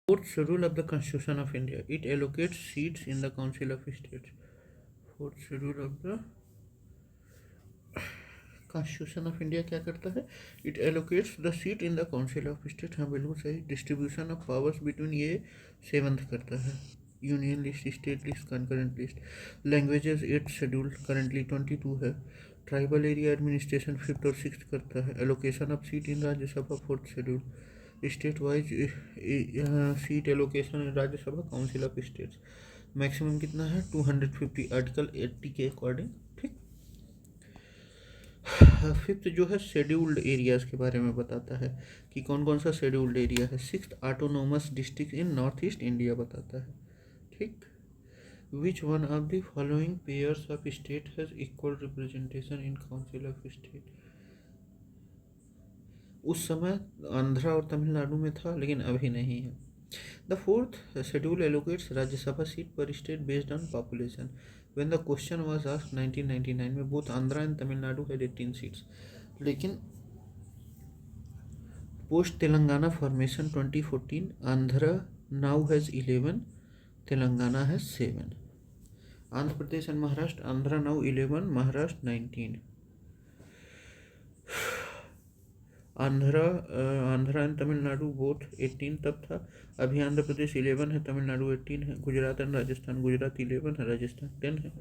Fourth schedule of the Constitution of India. It allocates seats in the Council of States. Fourth schedule of the Constitution of India क्या करता है? It allocates the seat in the Council of States. हाँ बिल्कुल सही. Distribution of powers between ये seventh करता है. Union list, state list, concurrent list. Languages 8 schedule currently 22 है. ट्राइबल एरिया एडमिनिस्ट्रेशन 5th और 6th करता है. Allocation of seat in Rajya Sabha 4th schedule. State wise seat allocation in Rajya Sabha council of states. Maximum कितना है? 250 article 80 के according. ठीक. Fifth जो है शेड्यूल्ड एरियाज के बारे में बताता है कि कौन कौन सा शेड्यूल्ड एरिया है. Sixth autonomous district in north east India बताता है. ठीक. Which one of the following pairs of state has equal representation in council of state. उस समय आंध्रा और तमिलनाडु में था लेकिन अभी नहीं है. The fourth schedule allocates Rajya Sabha seat per state based on population. When the question was asked 1999 में both Andhra and Tamil Nadu had 18 seats. लेकिन post Telangana formation 2014 Andhra now has 11, Telangana has 7. Andhra Pradesh and Maharashtra. Andhra now 11, Maharashtra 19. Andhra and Tamil Nadu both 18 तब था. अभी आंध्र प्रदेश 11 है, तमिलनाडु 18 है. गुजरात एंड राजस्थान. गुजरात 11 है, राजस्थान 10 है.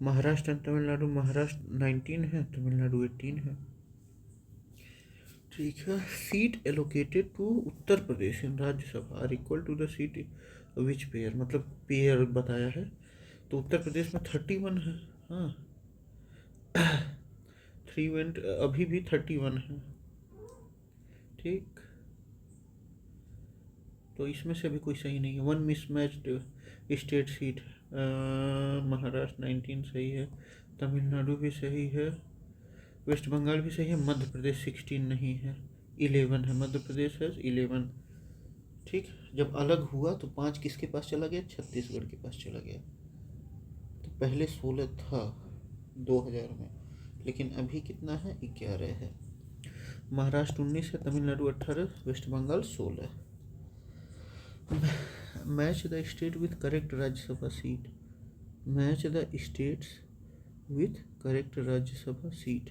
महाराष्ट्र एंड तमिलनाडु. महाराष्ट्र 19 है, तमिलनाडु 18 है. ठीक है. Seat allocated to Uttar Pradesh in Rajya Sabha are equal to the seat which pair. मतलब पेयर बताया है तो उत्तर प्रदेश में 31 है. हाँ 3 वेंट अभी भी 31 है. ठीक. तो इसमें से भी कोई सही नहीं है. 1 मिसमैच्ड स्टेट सीट. महाराष्ट्र 19 सही है, तमिलनाडु भी सही है, वेस्ट बंगाल भी सही है, मध्य प्रदेश 16 नहीं है, 11 है. मध्य प्रदेश है 11. ठीक. जब अलग हुआ तो 5 किसके पास चला गया? छत्तीसगढ़ के पास चला गया. तो पहले 16 था 2000 में, लेकिन अभी कितना है? 11 है. महाराष्ट्र 19 है, Tamil Nadu 18, West Bengal 16. Match the state with correct Rajya Sabha seat. Match the states with correct Rajya Sabha seat.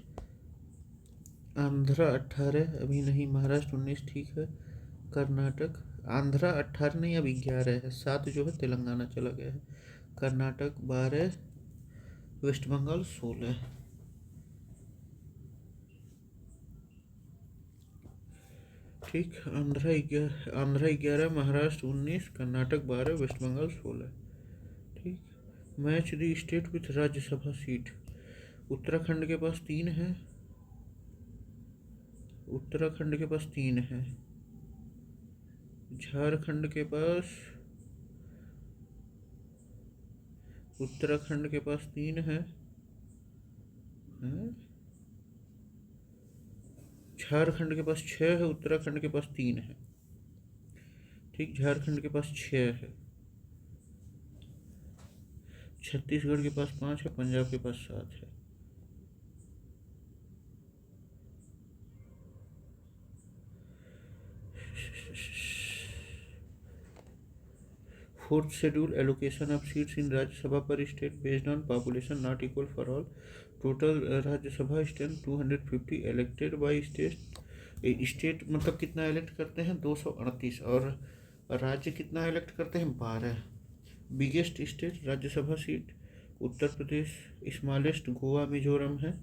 Andhra 18 अभी नहीं, महाराष्ट्र 19 ठीक है, कर्नाटक. आंध्रा 18 नहीं, अभी 11 है. 7 जो है तेलंगाना चला गया है. Karnataka 12, waste Bengal 16. ठीक. Andhra 11, Maharashtra 19, Karnataka 12, waste Bengal 16. ठीक. Match the state with Rajya Sabha seat. Uttarakhand के पास 3 है. उत्तराखंड के पास 3 है. झारखंड के पास, उत्तराखंड के पास 3 है. झारखंड के पास 6 है, उत्तराखंड के पास 3 है. ठीक. झारखंड के पास 6 है, छत्तीसगढ़ के पास 5 है, पंजाब के पास 7 है. Fourth schedule allocation of seats in Rajya Sabha per state based on population not equal for all. Total Rajya Sabha stand 250 elected by state. State मतलब कितना इलेक्ट करते हैं? 238. और राज्य कितना इलेक्ट करते हैं? 12. Biggest state Rajya Sabha seat Uttar Pradesh. Smallest Goa Mizoram है,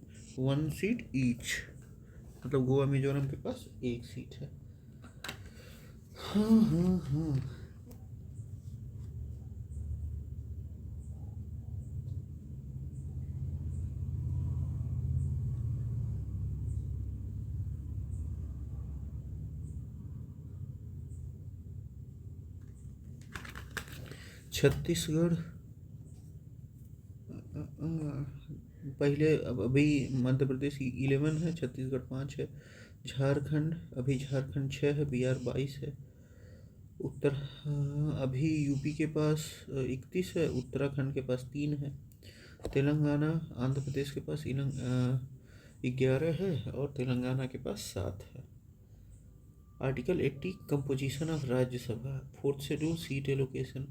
1 सीट ईच. मतलब गोवा मिजोरम के पास 1 सीट है. हाँ. 'छत्तीसगढ़ पहले, अभी मध्य प्रदेश 11 है, छत्तीसगढ़ 5 है. झारखंड अभी झारखंड 6 है, बिहार 22 है. अभी यूपी के पास 31 है, उत्तराखंड के पास 3 है. तेलंगाना आंध्र प्रदेश के पास 11 है और तेलंगाना के पास 7 है. Article 80 composition of Rajya Sabha, fourth schedule, seat allocation,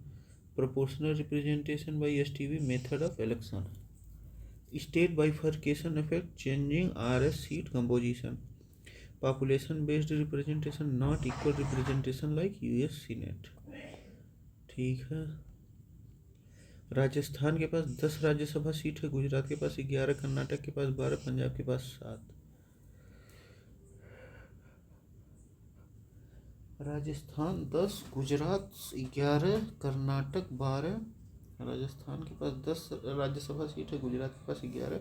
proportional representation by STV, method of election, state bifurcation effect, changing RS seat composition, population based representation, not equal representation like US senate. ठीक है। राजस्थान के पास 10 राज्यसभा सीट है, गुजरात के पास 11, कर्नाटक के पास 12, पंजाब के पास 7। राजस्थान 10, गुजरात 11, कर्नाटक 12। राजस्थान के पास 10 Rajya Sabha seat है, गुजरात के पास 11,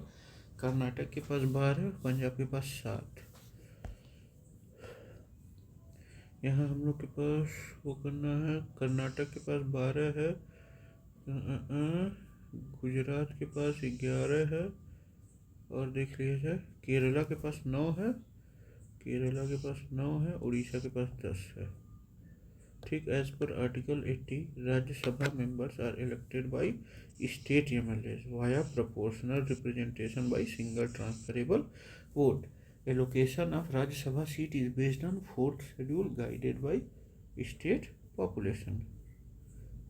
कर्नाटक के पास 12, पंजाब के पास 7। यहाँ हम लोग के पास वो करना है, कर्नाटक के पास 12 है, गुजरात के पास 11 है, और देख लीजिए केरला के पास 9 है, केरला के पास 9 है, उड़ीसा के पास 10 है। ठीक। As per article 80 Rajya Sabha members are elected by state MLAs via proportional representation by single transferable vote. Allocation of Rajya Sabha seat is based on fourth schedule guided by state population,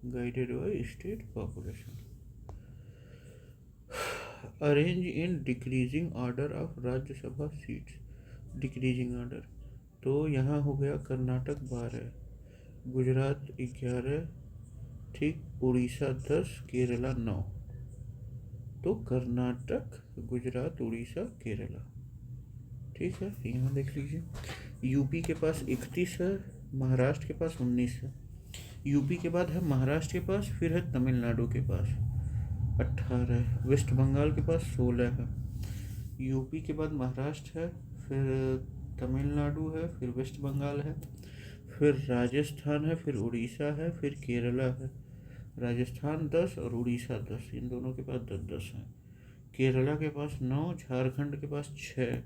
guided by state population. Arrange in decreasing order of Rajya Sabha seats, decreasing order. तो यहाँ हो गया कर्नाटक 12, गुजरात 11, ठीक, उड़ीसा 10, केरला 9। तो कर्नाटक, गुजरात, उड़ीसा, केरला। ठीक है। यहाँ देख लीजिए यूपी के पास 31 है, महाराष्ट्र के पास 19 है। यूपी के बाद है महाराष्ट्र के पास, फिर है तमिलनाडु के पास 18, वेस्ट बंगाल के पास 16 है। यूपी के बाद महाराष्ट्र है, फिर तमिलनाडु है, फिर वेस्ट बंगाल है, फिर राजस्थान है, फिर उड़ीसा है, फिर केरला है। राजस्थान 10 और उड़ीसा 10, इन दोनों के पास 10-10 हैं। केरला के पास 9, झारखंड के पास 6,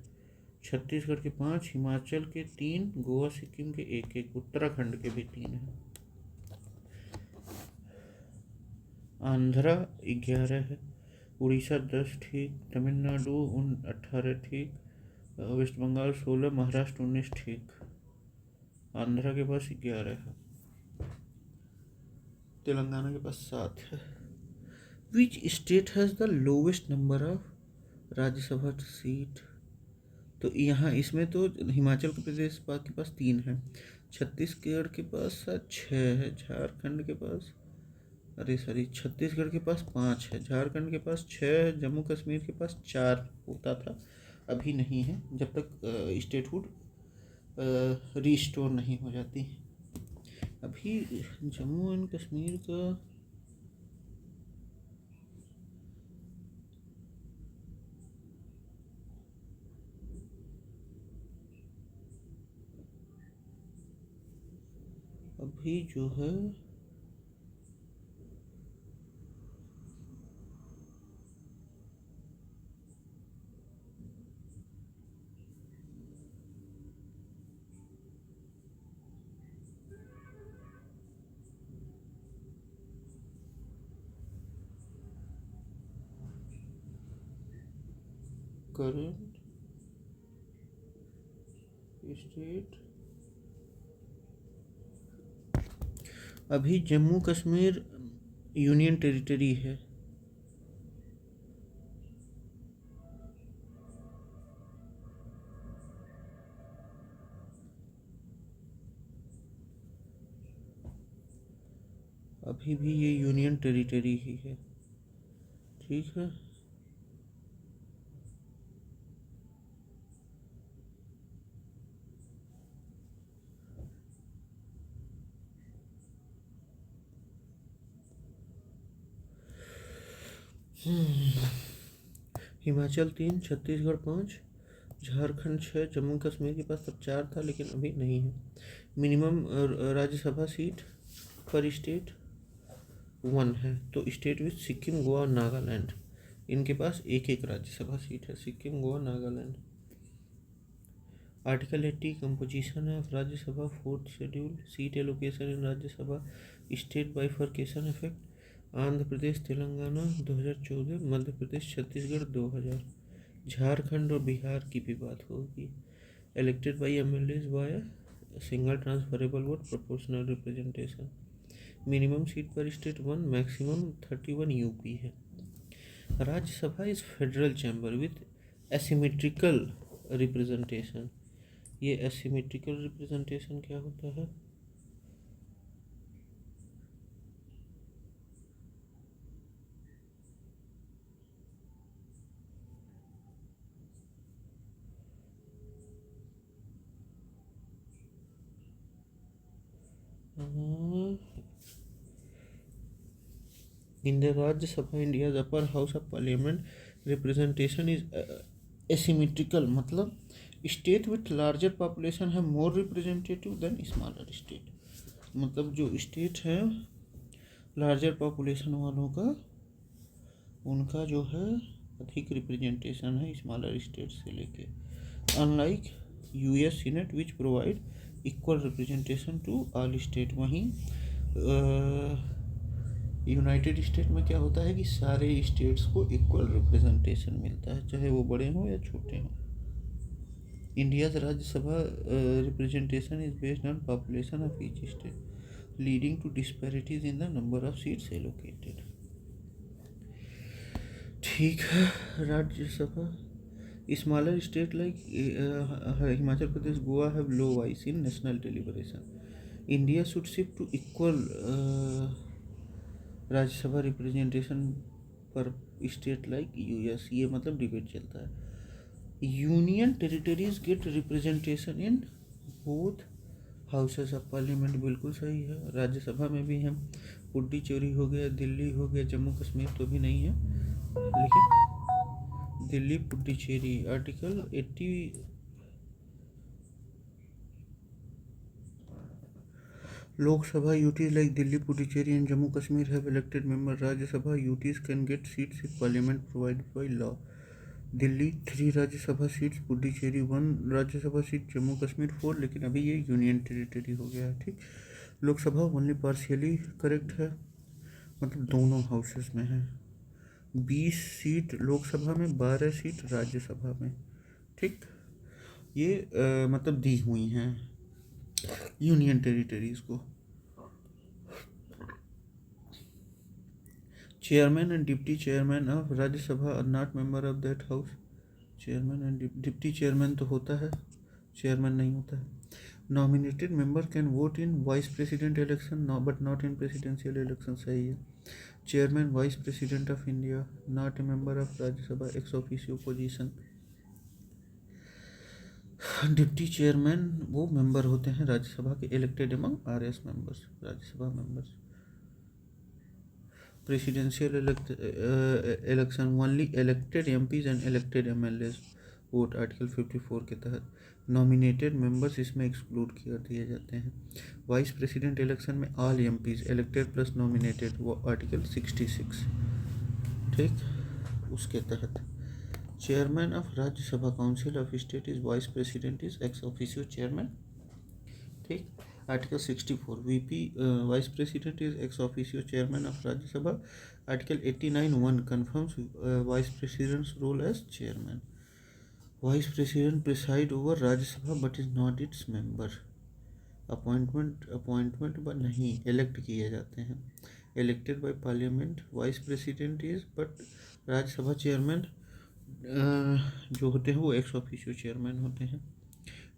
छत्तीसगढ़ के 5, हिमाचल के 3, गोवा सिक्किम के 1-1, उत्तराखंड के भी 3 हैं। आंध्रा 11 है, उड़ीसा 10, ठीक, तमिलनाडु 18, ठीक, वेस्ट बंगाल 16, महाराष्ट्र 19, ठीक, आंध्रा के पास 11 है, तेलंगाना के पास 7 है। Which state has the lowest number of Rajya Sabha seat? तो यहाँ इसमें तो हिमाचल प्रदेश के पास 3 है, छत्तीसगढ़ के पास 6 है, झारखंड के पास छत्तीसगढ़ के पास 5 है, झारखंड के पास 6 है, जम्मू कश्मीर के पास 4 होता था, अभी नहीं है, जब तक स्टेटहुड रीस्टोर नहीं हो जाती। अभी जम्मू एंड कश्मीर का अभी जो है करंट स्टेट, अभी जम्मू कश्मीर यूनियन टेरिटरी है। अभी भी ये यूनियन टेरिटरी ही है। ठीक है। हिमाचल 3, छत्तीसगढ़ 5, झारखंड 6, जम्मू कश्मीर के पास तब 4 था लेकिन अभी नहीं है। Minimum Rajya Sabha seat per state 1 है, तो स्टेट विथ सिक्किम, गोवा, नागालैंड, इनके पास 1-1 राज्यसभा सीट है, Sikkim, Goa, Nagaland. Article 80 composition of Rajya Sabha, fourth schedule, seat allocation in Rajya Sabha, state bifurcation effect, Andhra Pradesh Telangana 2014, Madhya Pradesh Chhattisgarh 2000, Jharkhand और बिहार की भी बात होगी। Elected by MLAs via single transferable vote, proportional representation. Minimum seat per state 1, maximum 31 UP है। Rajya Sabha is federal chamber with asymmetrical representation. ये asymmetrical representation क्या होता है? In the Rajya Sabha, India's upper house of parliament, representation is asymmetrical. मतलब state with larger population है मोर representative then smaller state. मतलब जो state है लार्जर पॉपुलेशन वालों का, उनका जो है अधिक रिप्रेजेंटेशन है स्मॉलर स्टेट से लेके। Unlike US senate which provide equal representation to all state. वहीं यूनाइटेड स्टेट में क्या होता है कि सारे स्टेट्स को इक्वल रिप्रेजेंटेशन मिलता है, चाहे वो बड़े हों या छोटे हों। India's Rajya Sabha representation is based on population of each state, leading to disparities in the number of seats allocated. ठीक है। Rajya Sabha smaller state like Himachal Pradesh, Goa have low voice in national deliberation. India should shift to equal Rajya Sabha representation per state like US. ये मतलब debate चलता है। Union territories get representation in both houses of parliament. बिल्कुल सही है। राज्यसभा में भी हम पुडुचेरी हो गया, दिल्ली हो गया, जम्मू कश्मीर तो भी नहीं है, लेकिन Delhi Puducherry article 80 Lok Sabha UTs like Delhi Puducherry and Jammu Kashmir have elected member. Rajya Sabha UTs can get seats if parliament provide by law. Delhi 3 Rajya Sabha seats, Puducherry 1 Rajya Sabha seat, Jammu Kashmir 4, लेकिन अभी ये यूनियन टेरिटरी हो गया है। ठीक। लोकसभा ओनली पार्शियली करेक्ट है, मतलब दोनों हाउसेस में है। 20 सीट लोकसभा में, 12 सीट राज्यसभा में। ठीक। ये मतलब दी हुई हैं यूनियन टेरिटरीज को। Chairman and deputy chairman of Rajya Sabha are not member of that house. Chairman and deputy chairman तो होता है, चेयरमैन नहीं होता है। Nominated member can vote in vice president election but not in presidential election. सही है। Chairman vice president of India, not a member of Rajya Sabha, ex officio position. Deputy chairman वो member होते हैं राज्यसभा के, elected among RS members, Rajya Sabha members. Presidential election only elected MPs and elected MLAs vote, article 54 के तहत। Nominated members इसमें exclude कर दिए जाते हैं। वाइस प्रेसिडेंट इलेक्शन में all MPs elected plus nominated, वो आर्टिकल 66। ठीक। उसके तहत chairman of Rajya Sabha council of state is vice president is ex officio chairman. ठीक। Article 64 VP vice president is ex officio chairman of Rajya Sabha. Article 89(1) confirms vice president's role as chairman. Vice president preside over Rajya Sabha but is not its member. Appointment पर नहीं, elect किए जाते हैं, elected by parliament. Vice president is but Rajya Sabha chairman जो होते हैं वो x officio chairman होते हैं।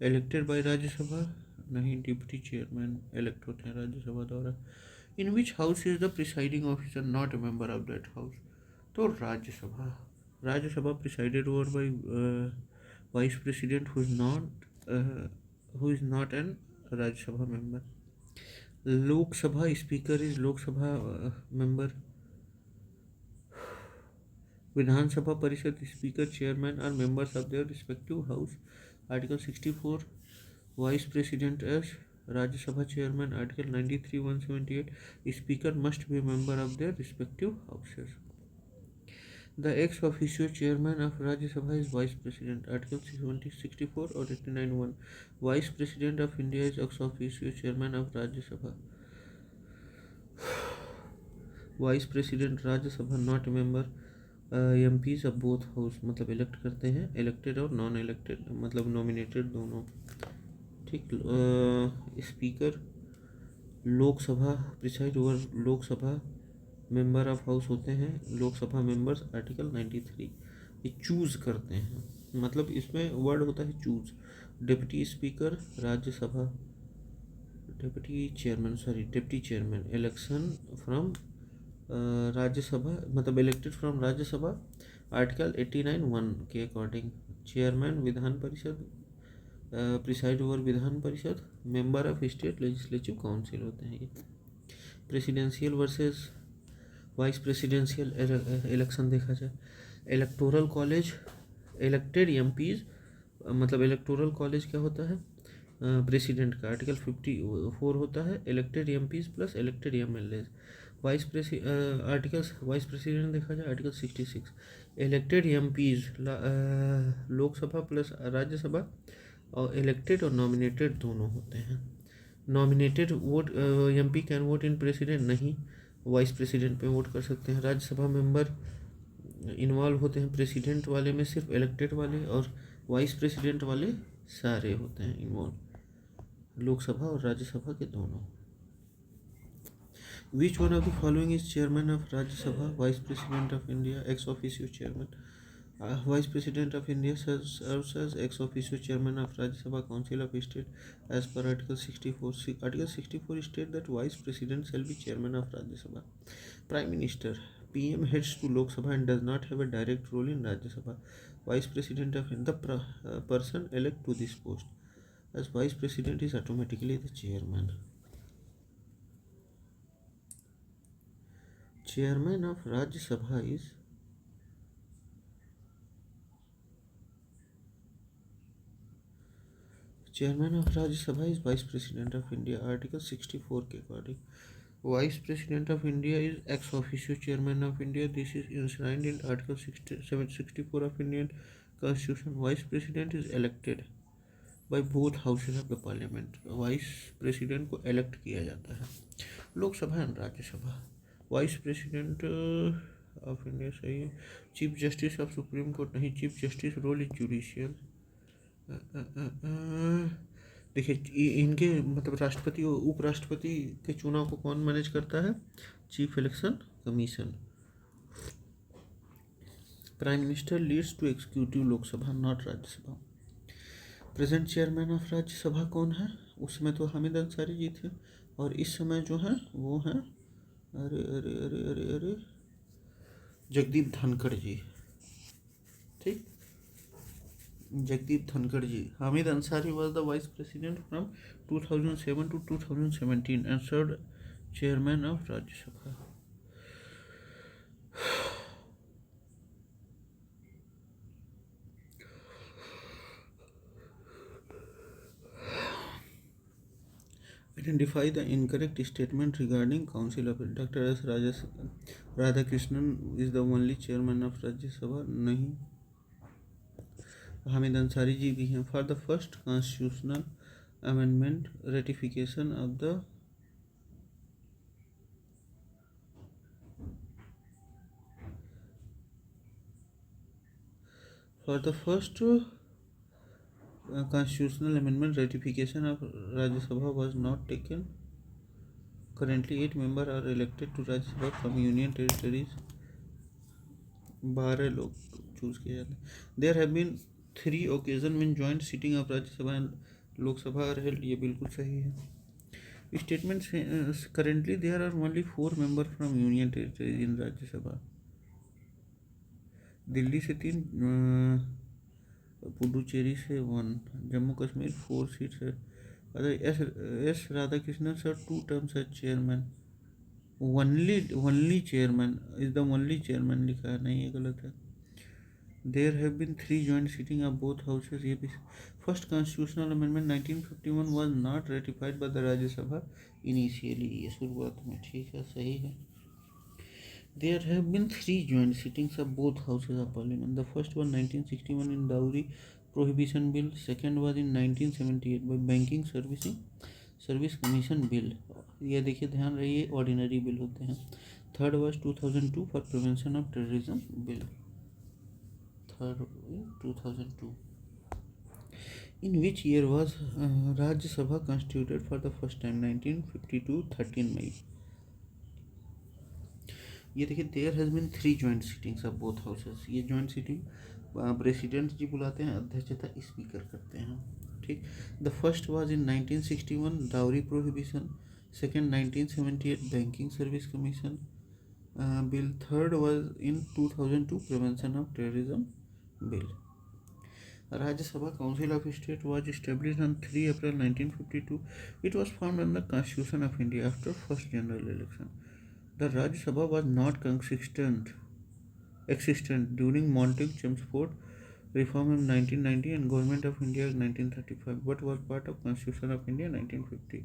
इलेक्टेड बाय राज्यसभा नहीं, डिप्टी चेयरमैन इलेक्ट होते हैं राज्यसभा द्वारा। In which house is the presiding officer not a member of that house. तो Rajya Sabha, Rajya Sabha presided over by vice president who is not an Rajya Sabha member. Lok Sabha speaker is Lok Sabha member. Vidhan Sabha Parishad speaker, chairman are members of their respective house, article 64। Vice president as Rajya Sabha chairman, article 93, 178। Speaker must be member of their respective houses. The ex officio chairman of Rajya Sabha is vice president, article 64 और 89(1). Vice president of India is ex officio chairman of Rajya Sabha. Vice president Rajya Sabha not member MPs of both house, मतलब elect करते हैं, elected और non elected, मतलब nominated दोनों। ठीक। Speaker Lok Sabha preside over Lok Sabha member of house होते हैं लोकसभा मेंबर्स, आर्टिकल 93। ये चूज करते हैं, मतलब इसमें वर्ड होता है choose. Deputy speaker Rajya Sabha, deputy chairman election from Rajya Sabha, मतलब इलेक्टेड फ्रॉम राज्यसभा, आर्टिकल 89(1) के according. Chairman Vidhan Parishad, preside over Vidhan Parishad, member of state legislative council होते हैं ये। Presidential versus vice presidential election देखा जाए, इलेक्टोरल कॉलेज इलेक्टेड एमपीज, मतलब इलेक्टोरल कॉलेज क्या होता है प्रेसिडेंट का, आर्टिकल 54 होता है, elected MPs plus elected MLA. Article vice president देखा जाए, article 66। Elected MPs Lok Sabha plus Rajya Sabha, और इलेक्टेड और नॉमिनेटेड दोनों होते हैं। Nominated vote MP can vote in president, नहीं, वाइस प्रेसिडेंट पे वोट कर सकते हैं। राज्यसभा मेंबर इन्वॉल्व होते हैं प्रेसिडेंट वाले में सिर्फ इलेक्टेड वाले, और वाइस प्रेसिडेंट वाले सारे होते हैं इन्वॉल्व, लोकसभा और राज्यसभा के दोनों। Which one of the following is chairman of Rajya Sabha, vice president of India, x officio chairman. Vice president of India serves as ex officio chairman of Rajya Sabha Council of State as per Article 64. Article 64 states that vice president shall be chairman of Rajya Sabha. Prime Minister, PM heads to Lok Sabha and does not have a direct role in Rajya Sabha. Vice president of the person elect to this post as vice president is automatically the chairman. Chairman of Rajya Sabha is Chairman of Rajya Sabha is Vice President of India, Article 64 के according. Vice President of India is ex officio Chairman of India. This is enshrined in Article 64 of Indian Constitution. Vice President is elected by both houses of the Parliament. Vice President को elect किया जाता है, Lok Sabha and Rajya Sabha. Vice President of India सही है। Chief justice of supreme court नहीं, chief justice role is judicial. देखिए इनके मतलब राष्ट्रपति और उपराष्ट्रपति के चुनाव को कौन मैनेज करता है, chief election commission. Prime minister leads to executive Lok Sabha not Rajya Sabha. Present chairman of Rajya Sabha कौन है, उसमें तो हामिद अंसारी जी थे, और इस समय जो है वो हैं अरे अरे अरे अरे अरे जगदीप धनखड़ जी। ठीक, जगदीप धनखड़ जी। Hamid Ansari was the vice president from 2007 to 2017 and served chairman of Rajya Sabha. Identify the incorrect statement regarding Council of Dr. S. Radhakrishnan is the only chairman of Rajya Sabha. नहीं, हामिद अंसारी जी भी हैं। For the first constitutional amendment ratification of the constitutional amendment ratification of Rajya Sabha was not taken. Currently 8 members are elected to Rajya Sabha from union territories. 12 लोग choose किए जाते हैं। There have been 3 occasions when joint sitting of Rajya Sabha and Lok Sabha are held. ये बिल्कुल सही है। Statement currently there are only 4 members from union territories in Rajya Sabha. Delhi से 3, पुडुचेरी से 1, जम्मू कश्मीर 4 सीट्स है। S Radhakrishnan sir 2 terms as chairman. only chairman is the only chairman लिखा है, नहीं ये गलत है। There have been 3 joint sitting of both houses. ये भी first constitutional amendment 1951 was not ratified by the राज्य सभा initially. ये शुरुआत में ठीक है, सही है। There have been 3 joint sittings of both houses of parliament. The first was 1961 in dowry prohibition bill. Second was in 1978 by banking service commission bill. ये देखिए ध्यान रहिए ऑर्डिनरी बिल होते हैं। Third was 2002 for prevention of terrorism bill, 2002। In which year was Rajya Sabha constituted for the first time? 1952, 13 May. ये देखिए, there has been 3 joint sittings of both houses. ये joint sitting president ji बुलाते हैं, अध्यक्षता speaker करते हैं, ठीक। The first was in 1961 dowry prohibition, second 1978 banking service commission bill, third was in 2002 prevention of terrorism bill. Rajya Sabha Council of State was established on 3 April 1952. It was formed under the Constitution of India after first general election. The Rajya Sabha was not existent during Montague Chelmsford reform in 1990 and Government of India in 1935, but was part of Constitution of India 1950.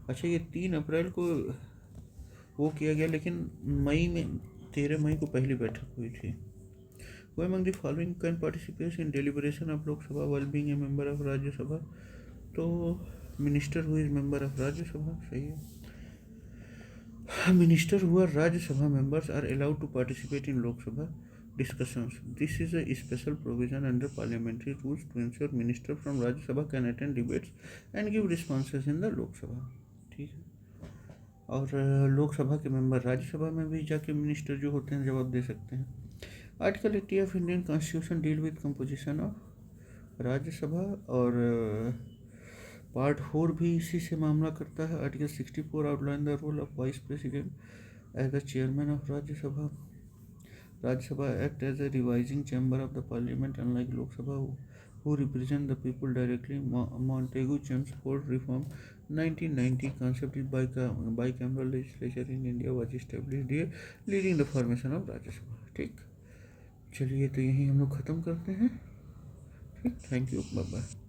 अच्छा, ये 3 अप्रैल को वो किया गया, लेकिन मई में 13 मई को पहली बैठक हुई थी। Who among the following can participate in deliberation of Lok Sabha while being a member of Rajya Sabha? तो minister who is member of राज्य सभा, सही है। Minister who are Rajya Sabha members are allowed to participate in Lok Sabha discussions. This is a special provision under parliamentary rules to ensure minister from Rajya Sabha can attend debates and give responses in the Lok Sabha, ठीक है। और लोकसभा के member Rajya Sabha में भी जाके minister जो होते हैं जवाब दे सकते हैं। Article 80 of Indian constitution deal with composition of Rajya Sabha, और पार्ट 4 भी इसी से मामला करता है। Article 64 outline the role of vice president as the chairman of Rajya Sabha. Rajya Sabha act as a revising chamber of the parliament unlike Lok Sabha who represent the people directly. Montagu Chelmsford reform 1990 concept is bicameral legislature in India was established here, leading the formation of Rajya Sabha, ठीक। चलिए, तो यही हम लोग ख़त्म करते हैं, ठीक। Thank you, bye bye.